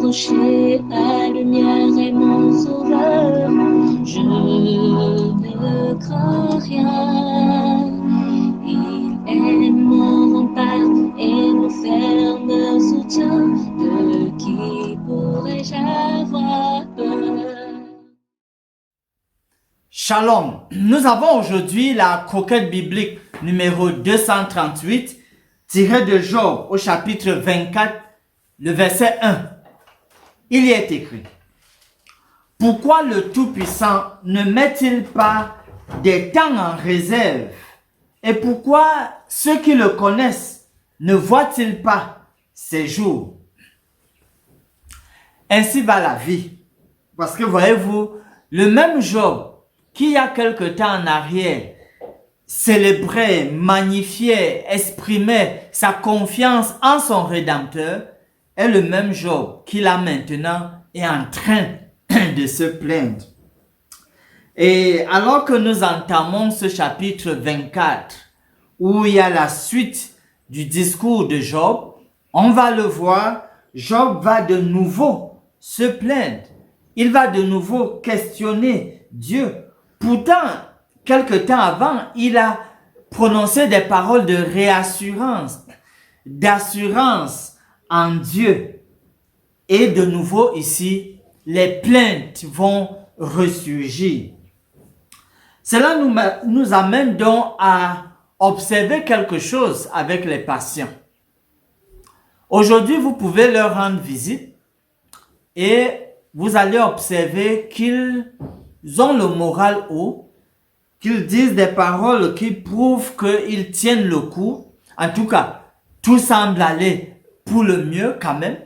approcher, la lumière est mon sauveur. Je ne crains rien. Il est mon rempart et mon ferme soutien. De qui pourrais-je avoir peur? Shalom, nous avons aujourd'hui la croquette biblique numéro 238 tirée de Job au chapitre 24, le verset 1. Il y est écrit: pourquoi le Tout-Puissant ne met-il pas des temps en réserve? Et pourquoi ceux qui le connaissent ne voient-ils pas ses jours? Ainsi va la vie. Parce que voyez-vous, le même Job qui il y a quelque temps en arrière célébrait, magnifiait, exprimait sa confiance en son Rédempteur, est le même Job qui là maintenant est en train de se plaindre. Et alors que nous entamons ce chapitre 24, où il y a la suite du discours de Job, on va le voir, Job va de nouveau se plaindre. Il va de nouveau questionner Dieu. Pourtant, quelque temps avant, il a prononcé des paroles de réassurance, d'assurance en Dieu. Et de nouveau ici, les plaintes vont ressurgir. Cela nous amène donc à observer quelque chose avec les patients. Aujourd'hui, vous pouvez leur rendre visite et vous allez observer qu'ils ont le moral haut, qu'ils disent des paroles qui prouvent qu'ils tiennent le coup. En tout cas, tout semble aller pour le mieux quand même.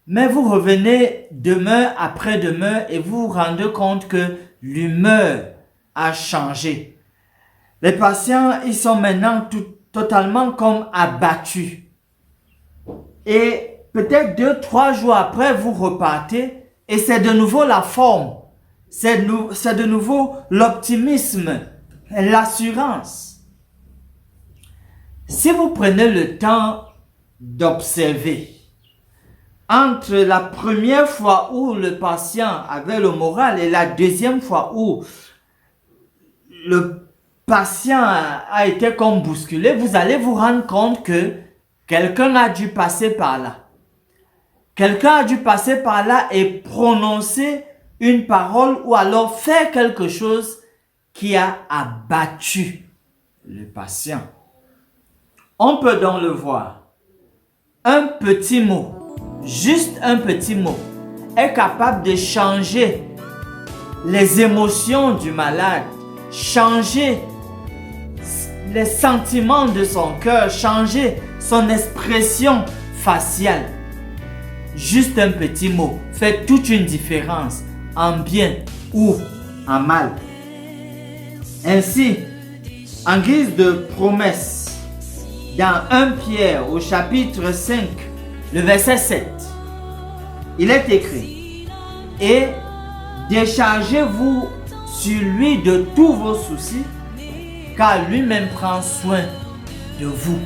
Mais vous revenez demain après demain et vous vous rendez compte que l'humeur a changé. Les patients, ils sont maintenant totalement comme abattus. Et peut-être 2-3 jours après, vous repartez et c'est de nouveau la forme. C'est de nouveau l'optimisme, l'assurance. Si vous prenez le temps d'observer, entre la première fois où le patient avait le moral et la deuxième fois où le patient a été comme bousculé, vous allez vous rendre compte que quelqu'un a dû passer par là. Quelqu'un a dû passer par là et prononcer une parole ou alors faire quelque chose qui a abattu le patient. On peut donc le voir. Un petit mot, juste un petit mot, est capable de changer les émotions du malade, changer les sentiments de son cœur, changer son expression faciale. Juste un petit mot fait toute une différence en bien ou en mal. Ainsi, en guise de promesse, dans 1 Pierre au chapitre 5, le verset 7, il est écrit: et déchargez-vous sur lui de tous vos soucis, car lui-même prend soin de vous.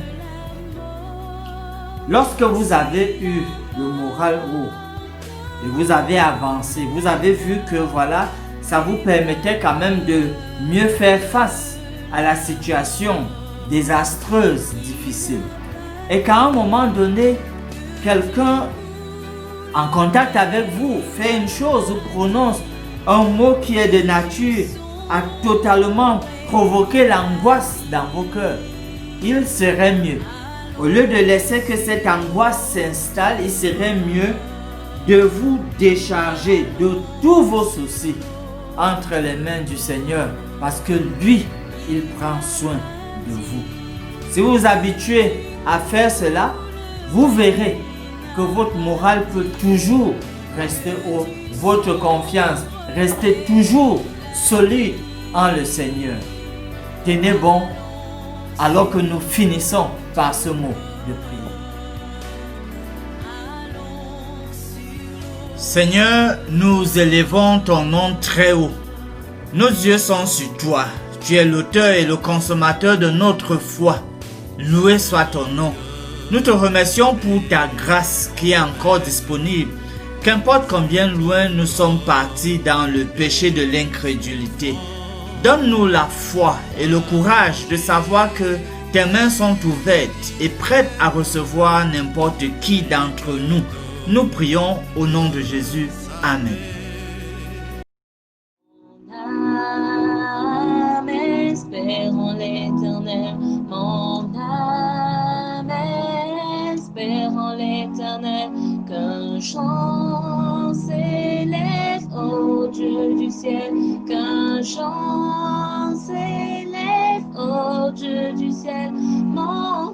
Lorsque vous avez eu le moral haut et vous avez avancé, vous avez vu que voilà, ça vous permettait quand même de mieux faire face à la situation désastreuse, difficile. Et qu'à un moment donné, quelqu'un en contact avec vous fait une chose ou prononce un mot qui est de nature à totalement provoquer l'angoisse dans vos cœurs, il serait mieux, au lieu de laisser que cette angoisse s'installe, il serait mieux de vous décharger de tous vos soucis entre les mains du Seigneur, parce que lui, il prend soin de vous. Si vous vous habituez à faire cela, vous verrez que votre morale peut toujours rester haut, votre confiance rester toujours solide en le Seigneur. Tenez bon, alors que nous finissons par ce mot de prière. Seigneur, nous élevons ton nom très haut. Nos yeux sont sur toi. Tu es l'auteur et le consommateur de notre foi. Loué soit ton nom. Nous te remercions pour ta grâce qui est encore disponible. Qu'importe combien loin nous sommes partis dans le péché de l'incrédulité, donne-nous la foi et le courage de savoir que tes mains sont ouvertes et prêtes à recevoir n'importe qui d'entre nous. Nous prions au nom de Jésus. Amen. Mon âme espère en l'Éternel. Mon âme espère en l'Éternel. Qu'un chant s'élève au Dieu du ciel. Qu'un chant s'élève au Dieu du ciel. Mon